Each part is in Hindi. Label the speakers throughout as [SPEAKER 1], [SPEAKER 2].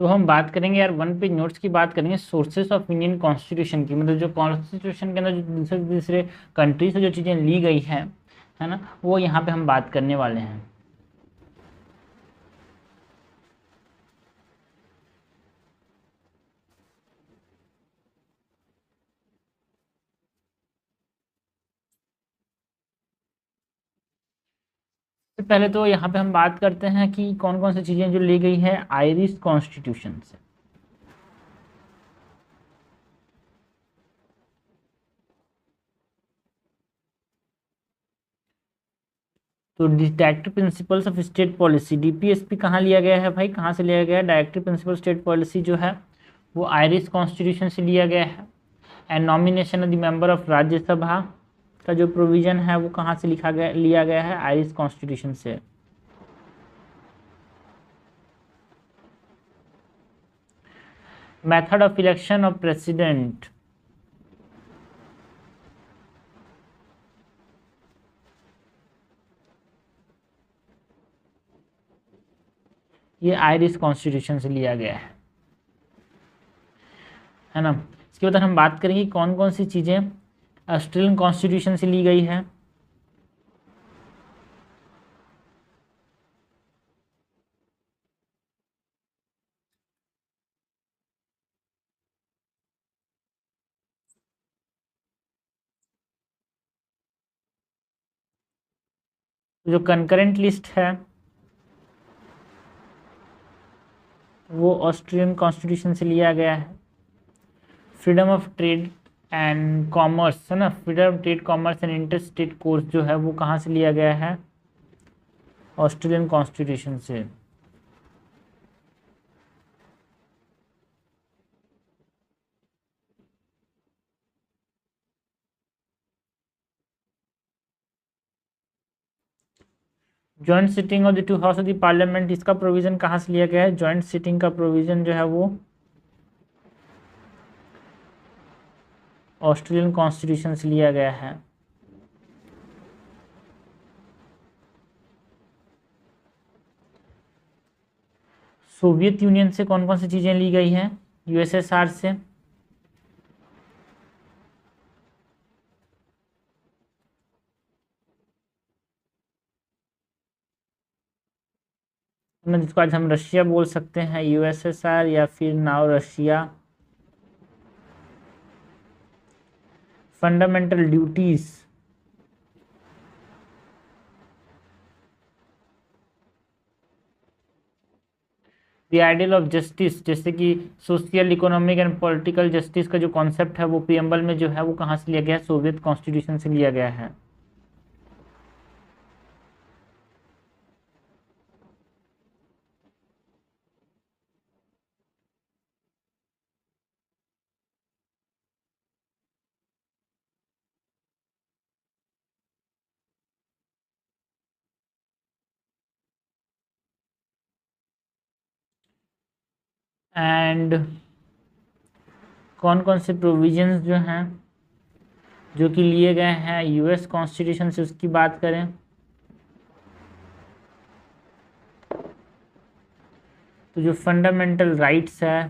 [SPEAKER 1] तो हम बात करेंगे यार वन पेज नोट्स की बात करेंगे सोर्सेस ऑफ इंडियन कॉन्स्टिट्यूशन की, मतलब जो कॉन्स्टिट्यूशन के अंदर जो दूसरे दूसरे कंट्री से जो चीज़ें ली गई हैं, है ना, वो यहाँ पे हम बात करने वाले हैं। तो पहले तो यहाँ पे हम बात करते हैं कि कौन कौन सी चीज़ें जो ली गई है आयरिश कॉन्स्टिट्यूशन से। तो directive principles of state policy, DPSP कहाँ लिया गया है भाई, कहाँ से लिया गया है? डायरेक्टिव प्रिंसिपल स्टेट पॉलिसी जो है वो आयरिश कॉन्स्टिट्यूशन से लिया गया है। And nomination of the member of Rajya Sabha का जो प्रोविजन है वो कहाँ से लिया गया है? आयरिश कॉन्स्टिट्यूशन से। Method of election of president, ये आयरिश कॉन्स्टिट्यूशन से लिया गया है ना। इसके बाद हम बात करेंगे कौन कौन सी चीज़ें ऑस्ट्रेलियन कॉन्स्टिट्यूशन से ली गई है। जो कंकरेंट लिस्ट है वो ऑस्ट्रेलियन कॉन्स्टिट्यूशन से लिया गया है। Freedom of trade and commerce है ना, freedom of trade commerce and inter state course जो है वो कहाँ से लिया गया है? ऑस्ट्रेलियन कॉन्स्टिट्यूशन से। Joint sitting of the two house of the parliament, इसका प्रोविजन कहाँ से लिया गया है? जॉइंट सिटिंग का प्रोविजन जो है वो ऑस्ट्रेलियन कॉन्स्टिट्यूशन से लिया गया है। सोवियत यूनियन से कौन कौन सी चीज़ें ली गई हैं? यूएसएसआर से ना, जिसको आज हम रशिया बोल सकते हैं, यूएसएसआर या फिर now Russia. Fundamental duties, the ideal of justice, जैसे कि social economic and political justice का जो कॉन्सेप्ट है वो प्रीएम्बल में जो है वो कहाँ से लिया गया है? सोवियत कॉन्स्टिट्यूशन से लिया गया है। एंड कौन कौन से प्रोविजंस जो हैं जो कि लिए गए हैं यूएस कॉन्स्टिट्यूशन से, उसकी बात करें तो जो फंडामेंटल राइट्स है,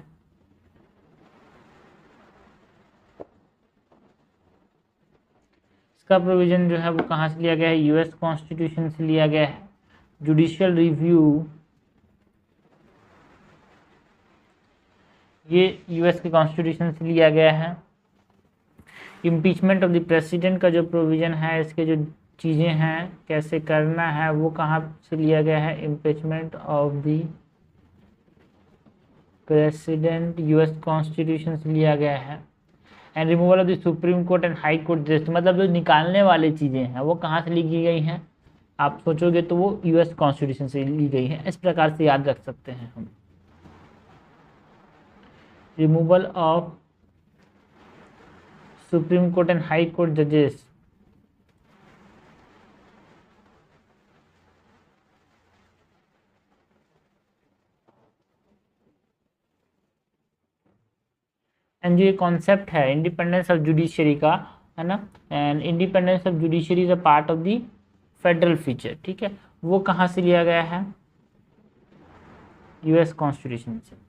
[SPEAKER 1] इसका प्रोविजन जो है वो कहाँ से लिया गया है? यूएस कॉन्स्टिट्यूशन से लिया गया है। जुडिशियल रिव्यू, ये यूएस के कॉन्स्टिट्यूशन से लिया गया है। इम्पीचमेंट ऑफ द प्रेसिडेंट का जो प्रोविजन है, इसके जो चीज़ें हैं कैसे करना है वो कहाँ से लिया गया है? Impeachment of the president US constitution से लिया गया है। And removal of the supreme court and high court just, मतलब जो निकालने वाली चीज़ें हैं वो कहाँ से ली गई हैं? आप सोचोगे तो वो यूएस कॉन्स्टिट्यूशन से ली गई है। इस प्रकार से याद रख सकते हैं हम। Removal of supreme court and high court जजेस, एंड जो ये कॉन्सेप्ट है इंडिपेंडेंस ऑफ जुडिशरी का, है ना, and independence of judiciary is a part of the federal feature, ठीक है, वो कहाँ से लिया गया है? यूएस कॉन्स्टिट्यूशन से।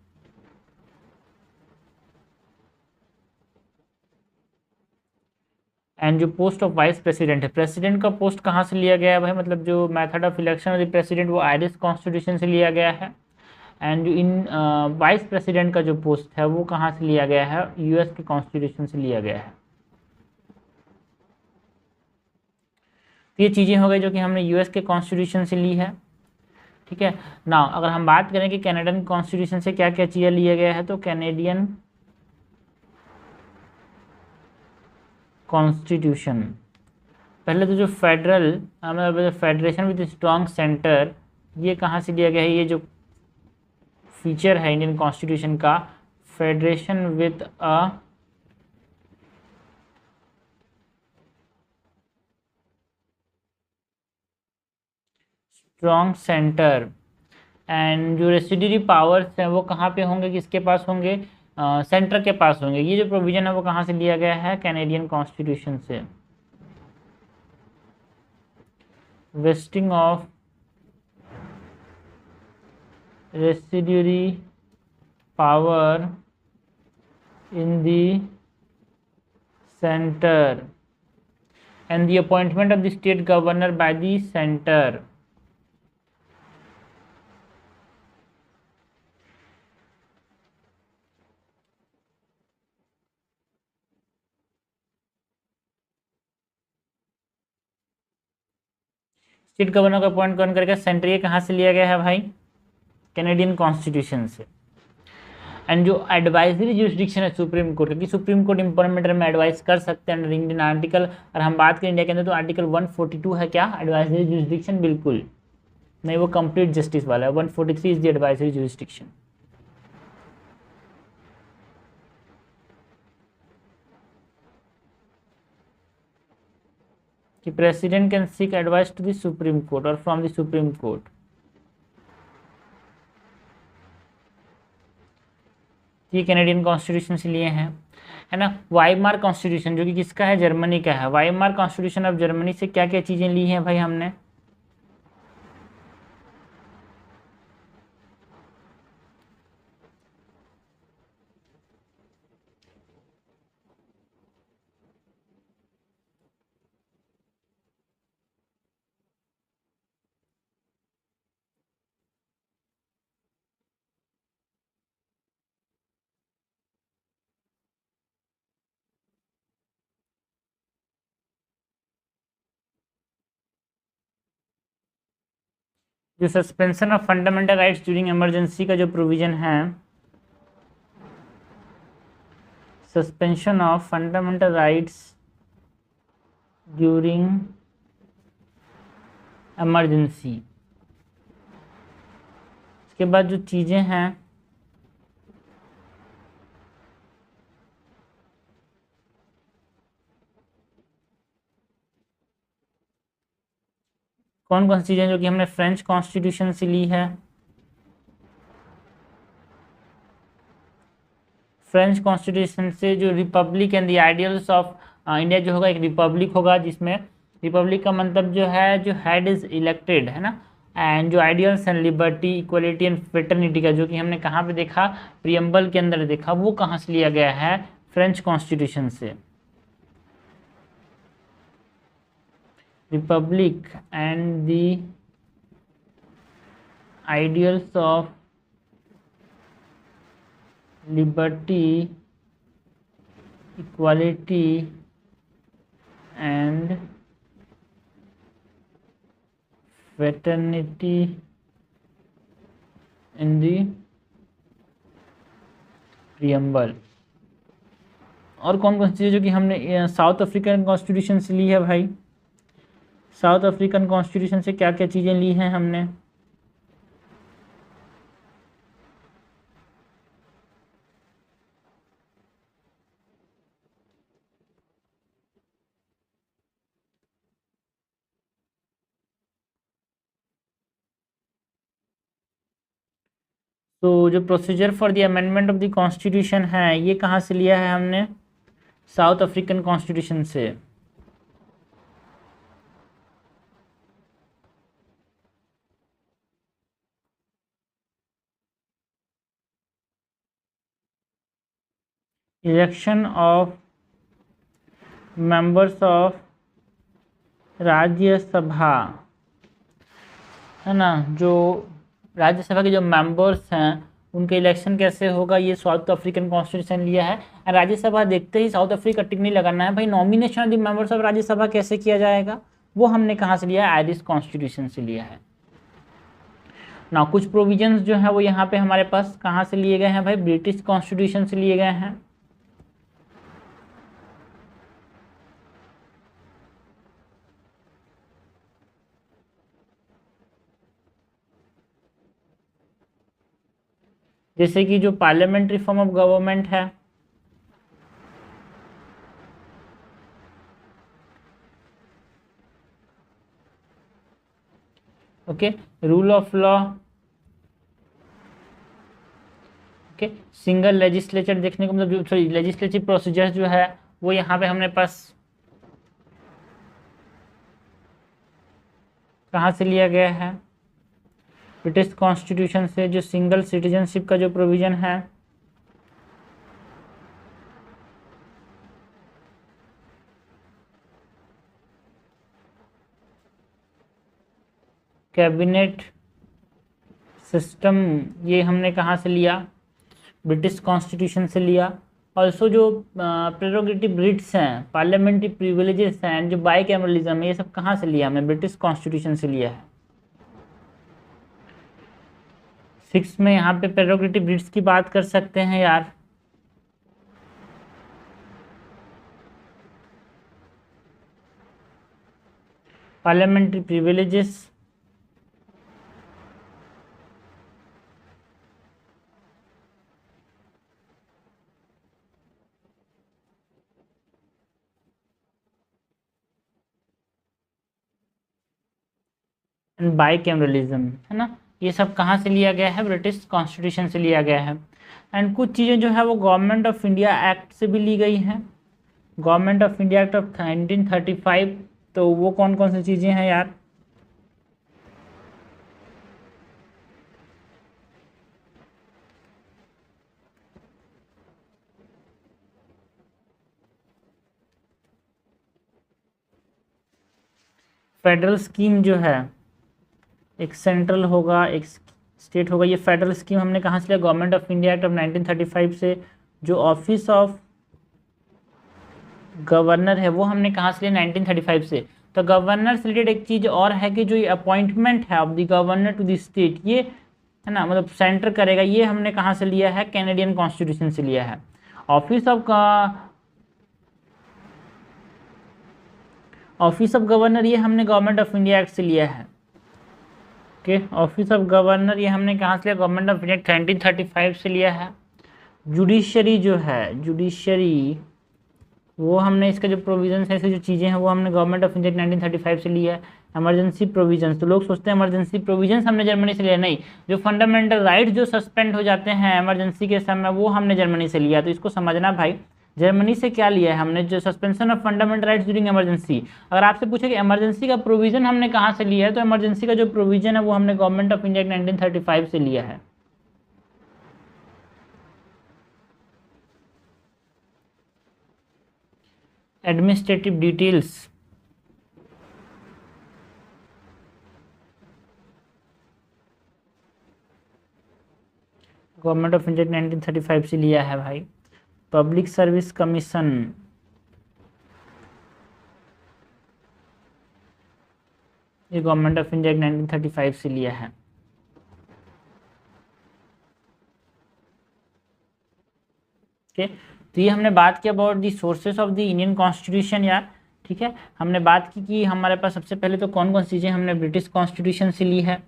[SPEAKER 1] एंड जो पोस्ट ऑफ वाइस प्रेसिडेंट है, प्रेसिडेंट का पोस्ट कहाँ से लिया गया है भाई, मतलब जो method of election of the president वो आयरिश कॉन्स्टिट्यूशन से लिया गया है। एंड जो इन वाइस प्रेसिडेंट का जो पोस्ट है वो कहाँ से लिया गया है, यूएस के कॉन्स्टिट्यूशन से लिया गया है। तो ये चीज़ें हो गई जो कि हमने यूएस के कॉन्स्टिट्यूशन से ली है। ठीक है ना, अगर हम बात करें कि कैनेडियन कॉन्स्टिट्यूशन से क्या क्या चीज़ें लिया गया है, तो कैनेडियन कॉन्स्टिट्यूशन पहले तो जो फेडरल मतलब फेडरेशन विद स्ट्रॉन्ग सेंटर, ये कहाँ से लिया गया है, ये जो फीचर है इंडियन कॉन्स्टिट्यूशन का, federation with a strong centre, and जो रेसिड्यूरी पावर्स हैं वो कहाँ पे होंगे, किसके पास होंगे, सेंटर के पास होंगे। ये जो प्रोविजन है वो कहाँ से लिया गया है, कैनेडियन कॉन्स्टिट्यूशन से। Wasting of residuary power in the centre and the appointment of the state governor by the center। State governor को अपॉइंट कौन करेगा, सेंटर। ये कहाँ से लिया गया है भाई, कैनेडियन कॉन्स्टिट्यूशन से। एंड जो एडवाइजरी जुरिस्डिक्शन है सुप्रीम कोर्ट की, सुप्रीम कोर्ट इंपॉर्टेंट मैटर में एडवाइस कर सकते हैं अंडर इंडियन आर्टिकल, और हम बात करें इंडिया के अंदर तो आर्टिकल 142 है क्या, एडवाइजरी जुरिस्डिक्शन, बिल्कुल नहीं, वो कंप्लीट जस्टिस वाला है। 143 इज द एडवाइजरी जुरिस्डिक्शन। कि president can seek advice to the supreme court और फ्रॉम द सुप्रीम कोर्ट। ये कैनेडियन कॉन्स्टिट्यूशन से लिए हैं, है ना। वाइमार कॉन्स्टिट्यूशन जो कि किसका है, जर्मनी का है। वाइमार कॉन्स्टिट्यूशन ऑफ जर्मनी से क्या क्या चीजें ली हैं भाई हमने, जो suspension of fundamental rights during emergency का जो प्रोविजन है, suspension of fundamental rights during emergency. इसके बाद जो चीज़ें हैं, कौन कौन सी चीज़ें जो कि हमने फ्रेंच कॉन्स्टिट्यूशन से ली है। फ्रेंच कॉन्स्टिट्यूशन से जो Republic and the ideals of India जो होगा, एक रिपब्लिक होगा जिसमें रिपब्लिक का मतलब जो है जो हेड इज इलेक्टेड, है ना। एंड जो ideals and liberty equality and fraternity का जो कि हमने कहाँ पे देखा, प्रियम्बल के अंदर देखा, वो कहाँ से लिया गया है, फ्रेंच कॉन्स्टिट्यूशन से। Republic and the ideals of liberty, equality and fraternity in the preamble। और कौन कौन सी चीज़ें जो कि हमने साउथ अफ्रीकन कॉन्स्टिट्यूशन से ली है भाई, साउथ अफ्रीकन कॉन्स्टिट्यूशन से क्या क्या चीज़ें ली हैं हमने, तो जो procedure for the amendment of the constitution है ये कहाँ से लिया है हमने, साउथ अफ्रीकन कॉन्स्टिट्यूशन से। Election of members of Rajya Sabha, है ना, जो राज्यसभा के जो मेंबर्स हैं उनके इलेक्शन कैसे होगा, ये साउथ अफ्रीकन कॉन्स्टिट्यूशन लिया है। राज्यसभा देखते ही साउथ अफ्रीका टिक नहीं लगाना है भाई, nomination of the members of Rajya Sabha कैसे किया जाएगा, वो हमने कहाँ से लिया है, आयरिश कॉन्स्टिट्यूशन से लिया है ना। कुछ प्रोविजंस जो है वो यहाँ पे हमारे पास कहाँ से लिए गए हैं भाई, ब्रिटिश कॉन्स्टिट्यूशन से लिए गए हैं। जैसे कि जो पार्लियामेंट्री फॉर्म ऑफ गवर्नमेंट है, okay, rule of law, okay, single legislature देखने को मतलब सॉरी लेजिस्लेटिव प्रोसीजर जो है वो यहाँ पे हमने पास कहाँ से लिया गया है, ब्रिटिश कॉन्स्टिट्यूशन से। जो सिंगल सिटीजनशिप का जो प्रोविजन है, कैबिनेट सिस्टम, ये हमने कहाँ से लिया, ब्रिटिश कॉन्स्टिट्यूशन से लिया। ऑल्सो जो प्रेरोगेटिव रिट्स हैं, पार्लियामेंट्री प्रिविलेजेस हैं, जो बाइकैमरलिज्म है, ये सब कहाँ से लिया, हमने ब्रिटिश कॉन्स्टिट्यूशन से लिया है। 6 में यहाँ पे प्रेरोगेटिव रिट्स की बात कर सकते हैं यार, पार्लियामेंट्री प्रिविलेजेस, एंड बाइकैमरलिज्म, है ना, ये सब कहाँ से लिया गया है, ब्रिटिश कॉन्स्टिट्यूशन से लिया गया है। एंड कुछ चीज़ें जो है वो गवर्नमेंट ऑफ इंडिया एक्ट से भी ली गई हैं, government of India act of 1935। तो वो कौन कौन सी चीज़ें हैं यार, फेडरल स्कीम जो है, एक सेंट्रल होगा एक स्टेट होगा, ये फेडरल स्कीम हमने कहाँ से लिया, government of India act of 1935 से। जो ऑफिस ऑफ गवर्नर है वो हमने कहाँ से लिया, 1935 से। तो गवर्नर से रिलेटेड एक चीज़ और है कि जो ये अपॉइंटमेंट है of the governor to the state, ये है ना, मतलब सेंटर करेगा, ये हमने कहाँ से लिया है, कैनेडियन कॉन्स्टिट्यूशन से लिया है। ऑफिस ऑफ गवर्नर ये हमने गवर्नमेंट ऑफ इंडिया एक्ट से लिया है। ओके, ऑफिस ऑफ गवर्नर ये हमने कहाँ से लिया, गवर्नमेंट ऑफ इंडिया 1935 से लिया है। जुडिशरी जो है, जुडिशरी वो हमने इसका जो प्रोविजंस है, इसकी जो चीज़ें हैं वो हमने गवर्नमेंट ऑफ इंडिया 1935 से लिया है। इमरजेंसी प्रोविजंस, तो लोग सोचते हैं इमरजेंसी प्रोविजंस हमने जर्मनी से लिया, नहीं, जो फंडामेंटल राइट्स जो सस्पेंड हो जाते हैं इमरजेंसी के समय वो हमने जर्मनी से लिया। तो इसको समझना भाई, जर्मनी से क्या लिया है हमने, जो suspension of fundamental rights during emergency. अगर आपसे पूछे कि इमरजेंसी का प्रोविजन हमने कहाँ से लिया है, तो इमरजेंसी का जो प्रोविजन है वो हमने गवर्नमेंट ऑफ इंडिया 1935 से लिया है। Administrative details, government of India 1935 से लिया है भाई। पब्लिक सर्विस कमीशन, ये गवर्नमेंट ऑफ इंडिया 1935 से लिया है। ओके, तो ये हमने बात किया about the sources of the Indian constitution यार। ठीक है, हमने बात की कि हमारे पास सबसे पहले तो कौन कौन सी चीज़ें हमने ब्रिटिश कॉन्स्टिट्यूशन से ली है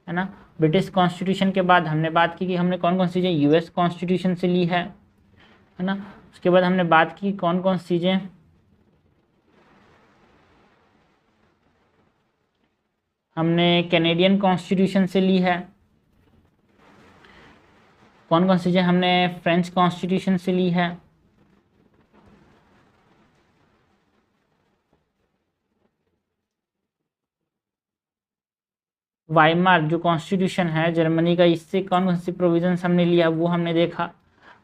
[SPEAKER 1] ना। ब्रिटिश कॉन्स्टिट्यूशन के बाद हमने बात की कि हमने कौन कौन सी चीज़ें यूएस कॉन्स्टिट्यूशन से ली है ना। उसके बाद हमने बात की कौन कौन सी चीज़ें हमने कैनेडियन कॉन्स्टिट्यूशन से ली है, कौन कौन सी चीज़ें हमने फ्रेंच कॉन्स्टिट्यूशन से ली है। वाइमार जो कॉन्स्टिट्यूशन है जर्मनी का, इससे कौन कौन सी प्रोविजंस हमने लिया वो हमने देखा।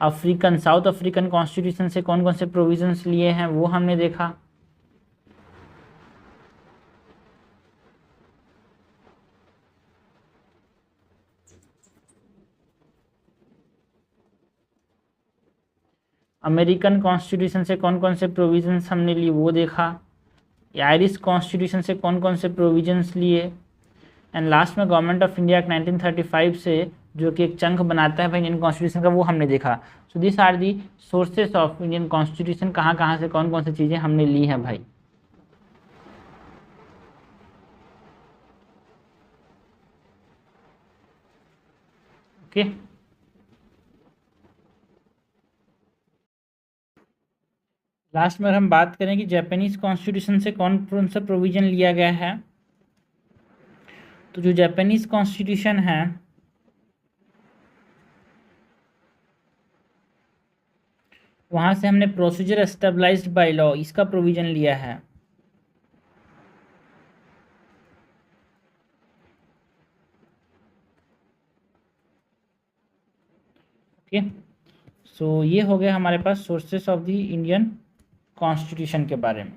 [SPEAKER 1] अफ्रीकन साउथ अफ्रीकन कॉन्स्टिट्यूशन से कौन कौन से प्रोविजंस लिए हैं वो हमने देखा। अमेरिकन कॉन्स्टिट्यूशन से कौन कौन से प्रोविजंस हमने लिए वो देखा। आयरिश कॉन्स्टिट्यूशन से कौन कौन से प्रोविजंस लिए। एंड लास्ट में गवर्नमेंट ऑफ इंडिया एक्ट 1935 से जो कि एक चंक बनाता है भाई इंडियन कॉन्स्टिट्यूशन का, वो हमने देखा। So this are the sources of Indian constitution, कहाँ कहाँ से कौन कौन सी चीज़ें हमने ली हैं भाई। ओके लास्ट में हम बात करें कि जापानीज कॉन्स्टिट्यूशन से कौन कौन सा प्रोविजन लिया गया है। तो जो जापानीज कॉन्स्टिट्यूशन है वहाँ से हमने प्रोसीजर एस्टेब्लाइज्ड बाय लॉ इसका प्रोविजन लिया है। ओके सो ये हो गया हमारे पास sources of the Indian constitution के बारे में।